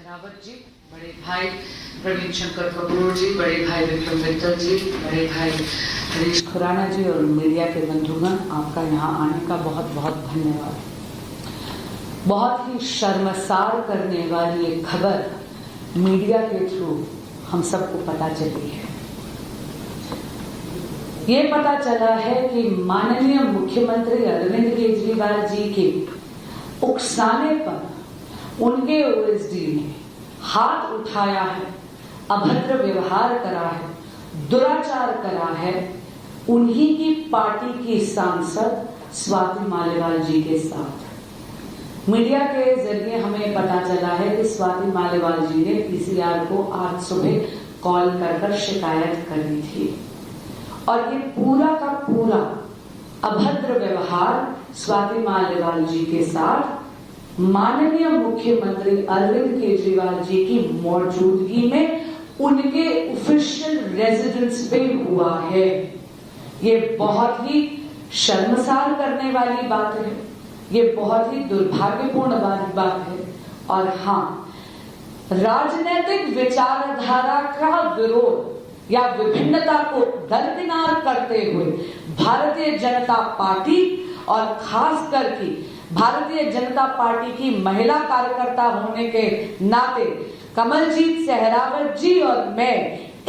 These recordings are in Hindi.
शेखावत जी, बड़े भाई प्रवीण शंकर कपूर जी, बड़े भाई विक्रम मित्तल जी, बड़े भाई हरीश खुराना जी और मीडिया के बंधुगण, आपका यहाँ आने का बहुत बहुत धन्यवाद। बहुत ही शर्मसार करने वाली एक खबर मीडिया के थ्रू हम सबको पता चली है। ये पता चला है कि माननीय मुख्यमंत्री अरविंद केजरीवाल जी के उकसाने पर उनके ओएसडी ने हाथ उठाया है, अभद्र व्यवहार करा है, दुराचार करा है उन्हीं की पार्टी की सांसद स्वाति मालिवाल जी के साथ। मीडिया के जरिए हमें पता चला है कि स्वाति मालिवाल जी ने पीसीआर को आज सुबह कॉल कर शिकायत करी थी और ये पूरा का पूरा अभद्र व्यवहार स्वाति मालिवाल जी के साथ माननीय मुख्यमंत्री अरविंद केजरीवाल जी की मौजूदगी में उनके ऑफिशियल रेजिडेंस पे हुआ है। ये बहुत ही शर्मसार करने वाली बात है, ये बहुत ही दुर्भाग्यपूर्ण बात है। और हाँ, राजनीतिक विचारधारा का विरोध या विभिन्नता को दरकिनार करते हुए भारतीय जनता पार्टी और खास करके भारतीय जनता पार्टी की महिला कार्यकर्ता होने के नाते कमलजीत शेखावत जी और मैं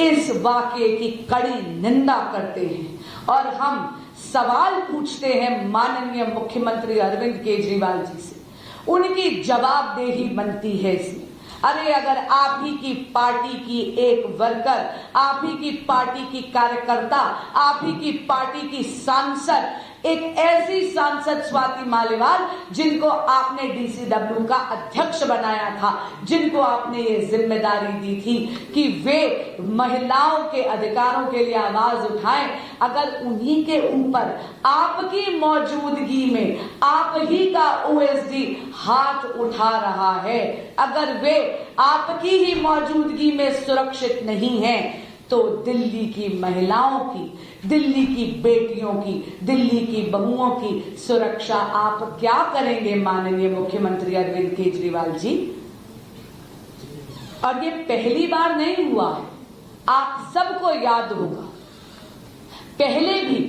इस वाकये की कड़ी निंदा करते हैं और हम सवाल पूछते हैं माननीय मुख्यमंत्री अरविंद केजरीवाल जी से। उनकी जवाबदेही बनती है इसमें। अरे अगर आप ही की पार्टी की एक वर्कर, आप ही की पार्टी की कार्यकर्ता, आप ही की पार्टी की सांसद, एक ऐसी सांसद स्वाति मालिवाल जिनको आपने डीसीडब्ल्यू का अध्यक्ष बनाया था, जिनको आपने ये जिम्मेदारी दी थी कि वे महिलाओं के अधिकारों के लिए आवाज उठाएं, अगर उन्हीं के ऊपर आपकी मौजूदगी में आप ही का ओएसडी हाथ उठा रहा है, अगर वे आपकी ही मौजूदगी में सुरक्षित नहीं है, तो दिल्ली की महिलाओं की, दिल्ली की बेटियों की, दिल्ली की बहुओं की सुरक्षा आप क्या करेंगे माननीय मुख्यमंत्री अरविंद केजरीवाल जी? और ये पहली बार नहीं हुआ है, आप सबको याद होगा पहले भी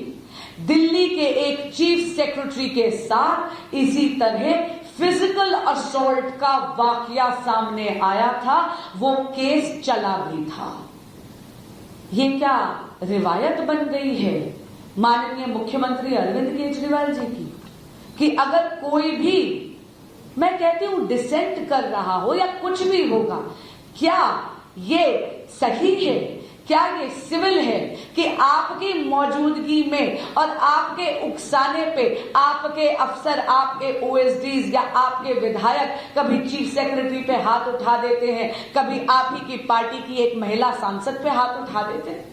दिल्ली के एक चीफ सेक्रेटरी के साथ इसी तरह फिजिकल असॉल्ट का वाकया सामने आया था, वो केस चला भी था। ये क्या रिवायत बन गई है माननीय मुख्यमंत्री अरविंद केजरीवाल जी की कि अगर कोई भी, मैं कहती हूं, डिसेंट कर रहा हो या कुछ भी होगा, क्या ये सही है, क्या ये सिविल है कि आपकी मौजूदगी में और आपके उकसाने पे आपके अफसर, आपके ओएसडीज या आपके विधायक कभी चीफ सेक्रेटरी पे हाथ उठा देते हैं, कभी आप ही की पार्टी की एक महिला सांसद पे हाथ उठा देते हैं?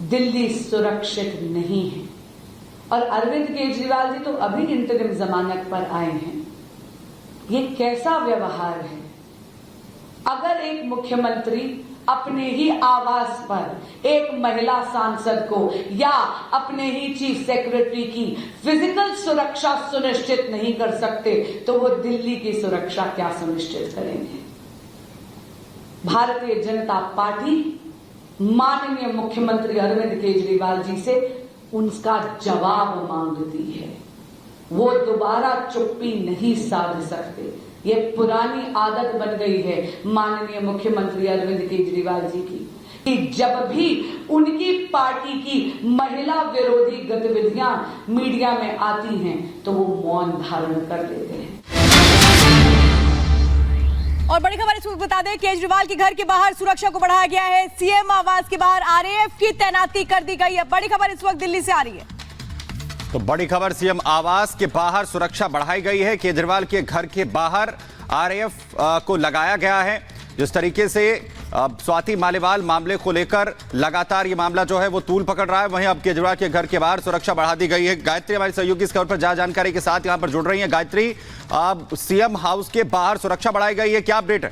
दिल्ली सुरक्षित नहीं है और अरविंद केजरीवाल जी तो अभी इंतरिम जमानत पर आए हैं। ये कैसा व्यवहार है? अगर एक मुख्यमंत्री अपने ही आवास पर एक महिला सांसद को या अपने ही चीफ सेक्रेटरी की फिजिकल सुरक्षा सुनिश्चित नहीं कर सकते, तो वो दिल्ली की सुरक्षा क्या सुनिश्चित करेंगे? भारतीय जनता पार्टी माननीय मुख्यमंत्री अरविंद केजरीवाल जी से उनका जवाब मांगती है। वो दोबारा चुप्पी नहीं साध सकते। ये पुरानी आदत बन गई है माननीय मुख्यमंत्री अरविंद केजरीवाल जी की कि जब भी उनकी पार्टी की महिला विरोधी गतिविधियां मीडिया में आती हैं तो वो मौन धारण कर लेते हैं। और बड़ी खबर इस वक्त बता दें, केजरीवाल के घर के बाहर सुरक्षा को बढ़ाया गया है। सीएम आवास के बाहर आरएएफ की तैनाती कर दी गई है। बड़ी खबर इस वक्त दिल्ली से आ रही है। तो बड़ी खबर, सीएम आवास के बाहर सुरक्षा बढ़ाई गई है। केजरीवाल के घर के बाहर आरएएफ को लगाया गया है। जिस तरीके से स्वाति मालिवाल मामले को लेकर लगातार ये मामला जो है वो तूल पकड़ रहा है, वहीं अब केजरीवाल के घर के बाहर सुरक्षा बढ़ा दी गई है। गायत्री हमारी सहयोगी इस खबर पर ज्यादा जानकारी के साथ यहां पर जुड़ रही है। गायत्री, सीएम हाउस के बाहर सुरक्षा बढ़ाई गई है, क्या अपडेट है?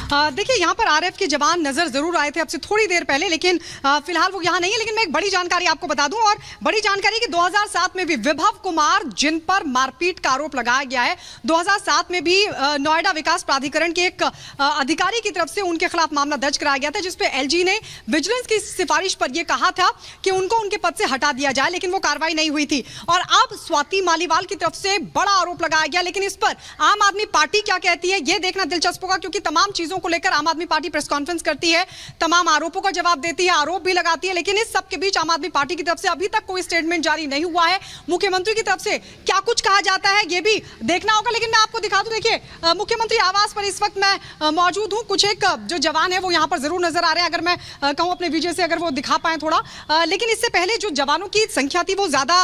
देखिए, यहाँ पर आरएएफ के जवान नजर जरूर आए थे अब से थोड़ी देर पहले, लेकिन फिलहाल वो यहाँ नहीं है। लेकिन मैं एक बड़ी जानकारी आपको बता दूं, और बड़ी जानकारी कि 2007 में भी विभव कुमार, जिन पर मारपीट का आरोप लगाया गया है, 2007 में भी नोएडा विकास प्राधिकरण के एक अधिकारी की तरफ से उनके खिलाफ मामला दर्ज कराया गया था, जिसपे एलजी ने विजिलेंस की सिफारिश पर यह कहा था कि उनको उनके पद से हटा दिया जाए, लेकिन वो कार्रवाई नहीं हुई थी। और अब स्वाति मालीवाल की तरफ से बड़ा आरोप लगाया गया, लेकिन इस पर आम आदमी पार्टी क्या कहती है यह देखना दिलचस्प होगा, क्योंकि तमाम चीजों को लेकर आम आदमी पार्टी प्रेस कॉन्फ्रेंस करती है, तमाम आरोपों का जवाब देती है, आरोप भी लगाती है, लेकिन इस सब के बीच आम आदमी पार्टी की तरफ से अभी तक कोई स्टेटमेंट जारी नहीं हुआ है। मुख्यमंत्री की तरफ से क्या कुछ कहा जाता है यह भी देखना होगा। लेकिन मैं आपको दिखा दूं, देखिए मुख्यमंत्री आवास पर इस वक्त मैं मौजूद हूं। कुछ एक जो जवान है वो यहां पर जरूर नजर आ रहे हैं, अगर मैं कहूं अपने विजय से अगर वो दिखा पाए थोड़ा। लेकिन इससे पहले जो जवानों की संख्या थी वो ज्यादा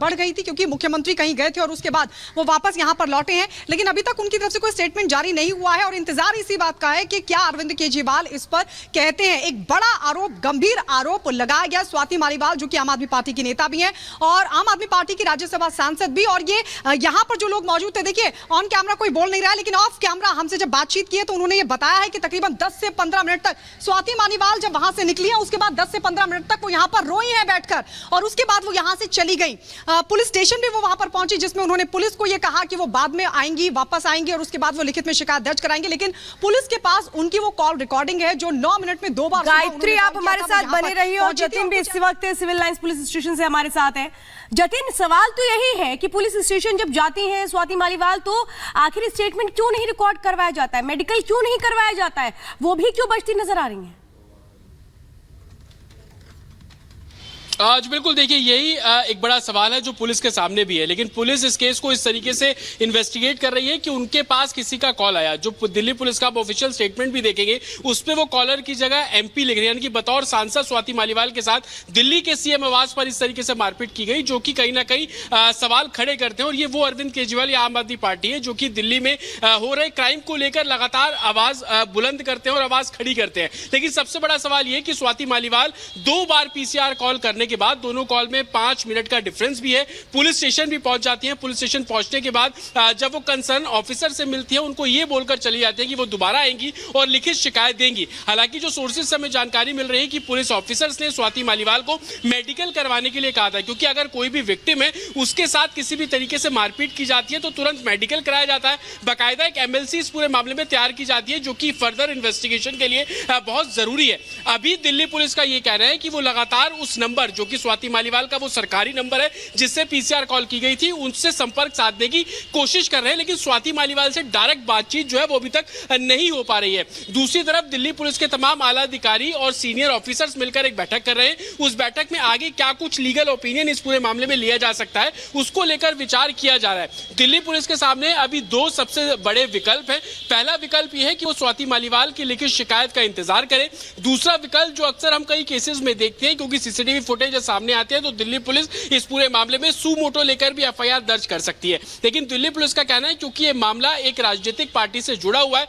बढ़ गई थी, क्योंकि मुख्यमंत्री कहीं गए थे और उसके बाद वो वापस यहां पर लौटे हैं। लेकिन अभी तक उनकी तरफ से कोई स्टेटमेंट जारी नहीं हुआ है, और इंतजार इसी बात का है कि क्या अरविंद केजरीवाल इस पर कहते हैं। एक बड़ा आरोप, गंभीर आरोप लगाया गया स्वाति मालीवाल, जो कि आम आदमी पार्टी की नेता भी हैं और आम आदमी पार्टी की राज्यसभा सांसद भी। और ये यहां पर जो लोग मौजूद थे, देखिए ऑन कैमरा कोई बोल नहीं रहा है, लेकिन ऑफ कैमरा हमसे जब बातचीत की है तो उन्होंने ये बताया है कि तकरीबन 10 से 15 मिनट तक स्वाति मालीवाल जब वहां से निकली है, उसके बाद 10 से 15 मिनट तक वो यहां पर रोई है बैठकर, और उसके बाद वो यहां से चली गई। पुलिस स्टेशन भी वो वहां पर पहुंची, जिसमें उन्होंने पुलिस को यह कहा कि वो बाद में आएंगी, वापस आएंगी, और उसके बाद वो लिखित में शिकायत दर्ज कराएंगे। लेकिन पुलिस के पास उनकी वो कॉल रिकॉर्डिंग है जो 9 मिनट में 2 बार। गायत्री, आप हमारे साथ बने रहिए, और जतिन भी इस वक्त सिविल लाइंस पुलिस स्टेशन से हमारे साथ है। जतिन, सवाल तो यही है कि पुलिस स्टेशन जब जाती है स्वाति मालीवाल, तो आखिर स्टेटमेंट क्यों नहीं रिकॉर्ड करवाया जाता है, मेडिकल क्यों नहीं करवाया जाता है, वो भी क्यों बचती नजर आ रही है? आज बिल्कुल देखिए, यही एक बड़ा सवाल है जो पुलिस के सामने भी है। लेकिन पुलिस इस केस को इस तरीके से इन्वेस्टिगेट कर रही है कि उनके पास किसी का कॉल आया। जो दिल्ली पुलिस का आप ऑफिशियल स्टेटमेंट भी देखेंगे, उस पर वो कॉलर की जगह एमपी लिख रहे हैं, यानी कि बतौर सांसद स्वाति मालीवाल के साथ दिल्ली के सीएम आवास पर इस तरीके से मारपीट की गई, जो कि कहीं ना कहीं सवाल खड़े करते हैं। और ये वो अरविंद केजरीवाल या आम आदमी पार्टी है जो कि दिल्ली में हो रहे क्राइम को लेकर लगातार आवाज बुलंद करते हैं और आवाज खड़ी करते हैं। लेकिन सबसे बड़ा सवाल यह कि स्वाति मालीवाल 2 बार पीसीआर कॉल करने के बाद, दोनों कॉल में 5 मिनट का डिफरेंस भी है, पुलिस स्टेशन भी पहुंच जाती हैं। पुलिस स्टेशन पहुंचने के बाद जब वो कंसर्न ऑफिसर से मिलती है, उनको ये बोलकर चली जाती है कि वो दोबारा आएंगी और लिखित शिकायत देंगी। हालांकि जो सोर्सेज से हमें जानकारी मिल रही है कि पुलिस ऑफिसर्स ने स्वाति मालीवाल को मेडिकल करवाने के लिए कहा था, क्योंकि अगर कोई भी विक्टिम है उसके साथ किसी भी तरीके से मारपीट की जाती है तो तुरंत मेडिकल कराया जाता है। बाकायदा एक एमएलसी इस पूरे मामले में तैयार की जाती है, जो कि फर्दर इन्वेस्टिगेशन के लिए बहुत जरूरी है। अभी दिल्ली पुलिस का यह कहना है कि वो लगातार उस नंबर, जो कि स्वाति मालीवाल का वो सरकारी नंबर है जिससे पीसीआर कॉल की गई थी, उनसे संपर्क साधने की कोशिश कर रहे हैं। लेकिन स्वाति मालीवाल से डायरेक्ट बातचीत जो है वो अभी तक नहीं हो पा रही है। दूसरी तरफ दिल्ली पुलिस के तमाम आला अधिकारी और सीनियर ऑफिसर्स मिलकर एक बैठक कर रहे हैं। उस बैठक में आगे क्या कुछ लीगल ओपिनियन इस पूरे मामले में लिया जा सकता है, उसको लेकर विचार किया जा रहा है। दिल्ली पुलिस के सामने अभी 2 सबसे बड़े विकल्प हैं। पहला विकल्प यह है कि वो स्वाति मालीवाल की लिखित शिकायत का इंतजार करें। दूसरा विकल्प, जो अक्सर हम कई केसेस में देखते हैं, क्योंकि सीसीटीवी फुटेज सामने आते हैं, तो दिल्ली पुलिस इस पूरे मामले में सू मोटो लेकर भी एफआईआर दर्ज कर सकती है। लेकिन दिल्ली पुलिस का कहना है क्योंकि ये मामला एक राजनीतिक पार्टी से जुड़ा हुआ है,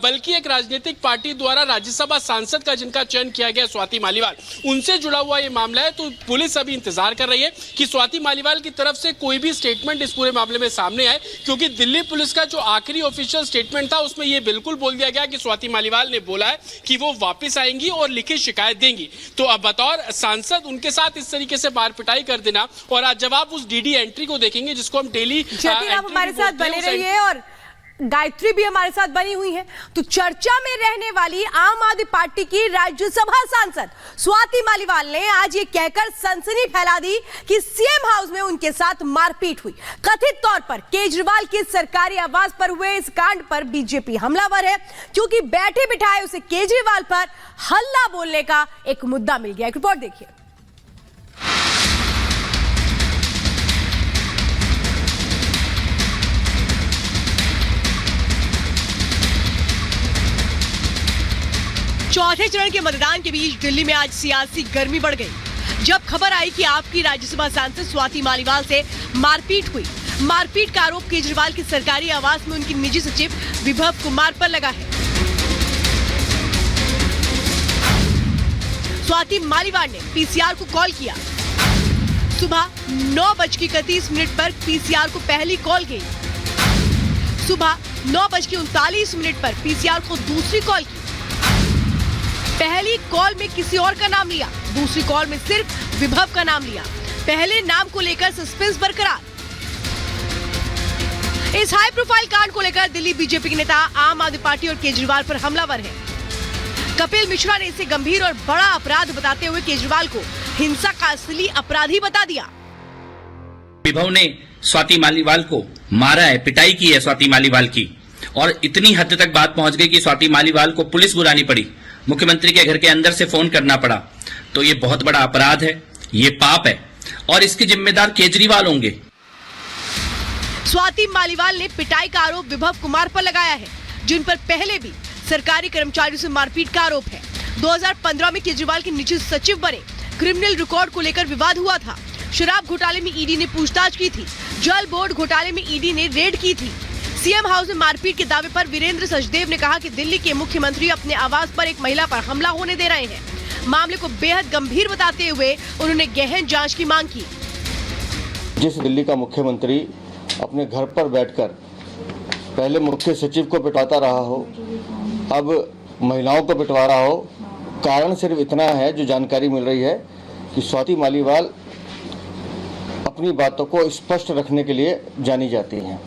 बल्कि एक राजनीतिक पार्टी द्वारा राज्यसभा सांसद का जिनका चयन किया गया स्वाति मालीवाल, उनसे जुड़ा हुआ ये मामला है, तो पुलिस अभी इंतजार कर रही है कि स्वाति मालीवाल की तरफ से कोई भी स्टेटमेंट इस पूरे मामले में सामने आए। क्योंकि दिल्ली पुलिस का जो आखिरी ऑफिशियल स्टेटमेंट था उसमें यह बिल्कुल बोल दिया गया कि स्वाति मालीवाल ने बोला है कि वो वापस आएंगी और लिखित शिकायत देंगी। तो अब बतौर सांसद उनके साथ इस तरीके से मार पिटाई कर देना, और आज जब आप उस डीडी एंट्री को देखेंगे जिसको हम डेली, आप हमारे साथ बने रहिए, और गायत्री भी हमारे साथ बनी हुई है। तो चर्चा में रहने वाली आम आदमी पार्टी की राज्यसभा सांसद स्वाति मालीवाल ने आज ये कहकर सनसनी फैला दी कि सीएम हाउस में उनके साथ मारपीट हुई। कथित तौर पर केजरीवाल के सरकारी आवास पर हुए इस कांड पर बीजेपी हमलावर है, क्योंकि बैठे बिठाए उसे केजरीवाल पर हल्ला बोलने का एक मुद्दा मिल गया। एक रिपोर्ट देखिए। चौथे चरण के मतदान के बीच दिल्ली में आज सियासी गर्मी बढ़ गई, जब खबर आई कि आपकी राज्यसभा सांसद स्वाति मालीवाल से मारपीट हुई। मारपीट का आरोप केजरीवाल के सरकारी आवास में उनकी निजी सचिव विभव कुमार पर लगा है। स्वाति मालीवाल ने पीसीआर को कॉल किया। सुबह 9:31 पर पीसीआर को पहली कॉल गई। सुबह 9:39 पर पीसीआर को दूसरी कॉल की। पहली कॉल में किसी और का नाम लिया, दूसरी कॉल में सिर्फ विभव का नाम लिया। पहले नाम को लेकर सस्पेंस बरकरार। इस हाई प्रोफाइल कांड को लेकर दिल्ली बीजेपी के नेता आम आदमी पार्टी और केजरीवाल पर हमलावर हैं। कपिल मिश्रा ने इसे गंभीर और बड़ा अपराध बताते हुए केजरीवाल को हिंसा का असली अपराधी बता दिया। विभव ने स्वाति मालीवाल को मारा है, पिटाई की है स्वाति मालीवाल की, और इतनी हद तक बात पहुंच गई कि स्वाति मालीवाल को पुलिस बुलानी पड़ी, मुख्यमंत्री के घर के अंदर से फोन करना पड़ा। तो ये बहुत बड़ा अपराध है, ये पाप है, और इसके जिम्मेदार केजरीवाल होंगे। स्वाति मालीवाल ने पिटाई का आरोप विभव कुमार पर लगाया है, जिन पर पहले भी सरकारी कर्मचारियों से मारपीट का आरोप है। 2015 में केजरीवाल के निजी सचिव बने। क्रिमिनल रिकॉर्ड को लेकर विवाद हुआ था। शराब घोटाले में ईडी ने पूछताछ की थी। जल बोर्ड घोटाले में ईडी ने रेड की थी। सीएम हाउस में मारपीट के दावे पर वीरेंद्र सचदेव ने कहा कि दिल्ली के मुख्यमंत्री अपने आवास पर एक महिला पर हमला होने दे रहे हैं। मामले को बेहद गंभीर बताते हुए उन्होंने गहन जांच की मांग की। जिस दिल्ली का मुख्यमंत्री अपने घर पर बैठकर पहले मुख्य सचिव को पिटवाता रहा हो, अब महिलाओं को पिटवा रहा हो, कारण सिर्फ इतना है, जो जानकारी मिल रही है कि स्वाति मालीवाल अपनी बातों को स्पष्ट रखने के लिए जानी जाती हैं,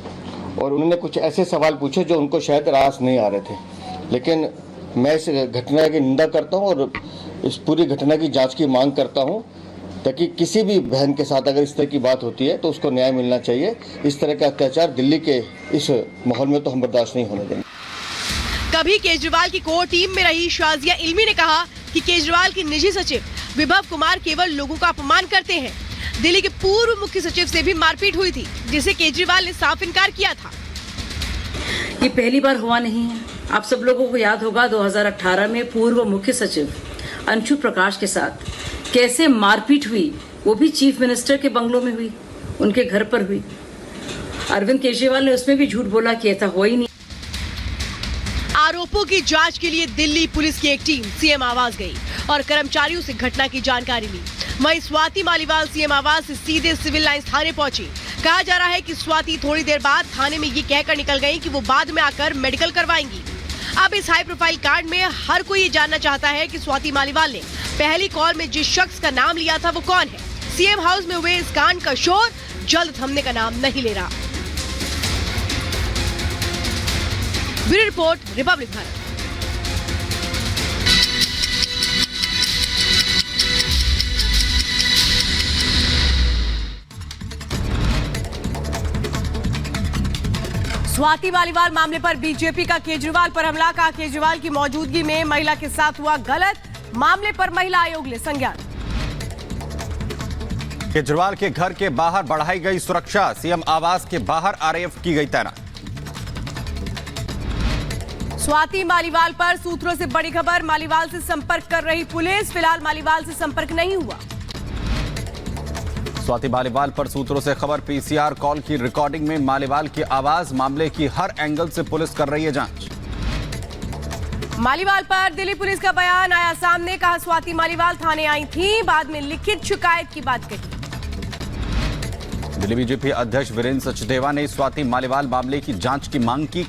और उन्होंने कुछ ऐसे सवाल पूछे जो उनको शायद रास नहीं आ रहे थे। लेकिन मैं इस घटना की निंदा करता हूं और इस पूरी घटना की जांच की मांग करता हूं, ताकि किसी भी बहन के साथ अगर इस तरह की बात होती है तो उसको न्याय मिलना चाहिए। इस तरह का अत्याचार दिल्ली के इस माहौल में तो हम बर्दाश्त नहीं होने देंगे। कभी केजरीवाल की कोर टीम में रही शाजिया इल्मी ने कहा कि केजरीवाल के निजी सचिव विभव कुमार केवल लोगों का अपमान करते हैं। दिल्ली के पूर्व मुख्य सचिव से भी मारपीट हुई थी, जिसे केजरीवाल ने साफ इनकार किया था। ये पहली बार हुआ नहीं है। आप सब लोगों को याद होगा 2018 में पूर्व मुख्य सचिव अंशु प्रकाश के साथ कैसे मारपीट हुई, वो भी चीफ मिनिस्टर के बंगलों में हुई, उनके घर पर हुई। अरविंद केजरीवाल ने उसमें भी झूठ बोला कि ऐसा हुआ ही नहीं। आरोपों की जांच के लिए दिल्ली पुलिस की एक टीम सीएम आवास गई और कर्मचारियों से घटना की जानकारी ली। वहीं स्वाति मालीवाल सीएम आवास से सीधे सिविल लाइंस थाने पहुंची। कहा जा रहा है कि स्वाति थोड़ी देर बाद थाने में ये कहकर निकल गई कि वो बाद में आकर मेडिकल करवाएंगी। अब इस हाई प्रोफाइल कांड में हर कोई ये जानना चाहता है कि स्वाति मालीवाल ने पहली कॉल में जिस शख्स का नाम लिया था वो कौन है। सीएम हाउस में हुए इस कांड का शोर जल्द थमने का नाम नहीं ले रहा। Bureau report, Republic Bharat. Swati Maliwal मामले पर बीजेपी का केजरीवाल पर हमला। कहा केजरीवाल की मौजूदगी में महिला के साथ हुआ गलत। मामले पर महिला आयोग ले संज्ञान। केजरीवाल के घर के बाहर बढ़ाई गई सुरक्षा। सीएम आवास के बाहर आरएएफ की गई तैनात। स्वाति मालीवाल पर सूत्रों से बड़ी खबर। मालीवाल से संपर्क कर रही पुलिस। फिलहाल मालीवाल से संपर्क नहीं हुआ। स्वाति मालीवाल पर सूत्रों से खबर। पीसीआर कॉल की रिकॉर्डिंग में मालीवाल की आवाज। मामले की हर एंगल से पुलिस कर रही है जांच। मालीवाल पर दिल्ली पुलिस का बयान आया सामने। कहा स्वाति मालीवाल थाने आई थी, बाद में लिखित शिकायत की बात कही। दिल्ली बीजेपी अध्यक्ष वीरेंद्र सचदेवा ने स्वाति मालीवाल मामले की जांच की मांग की।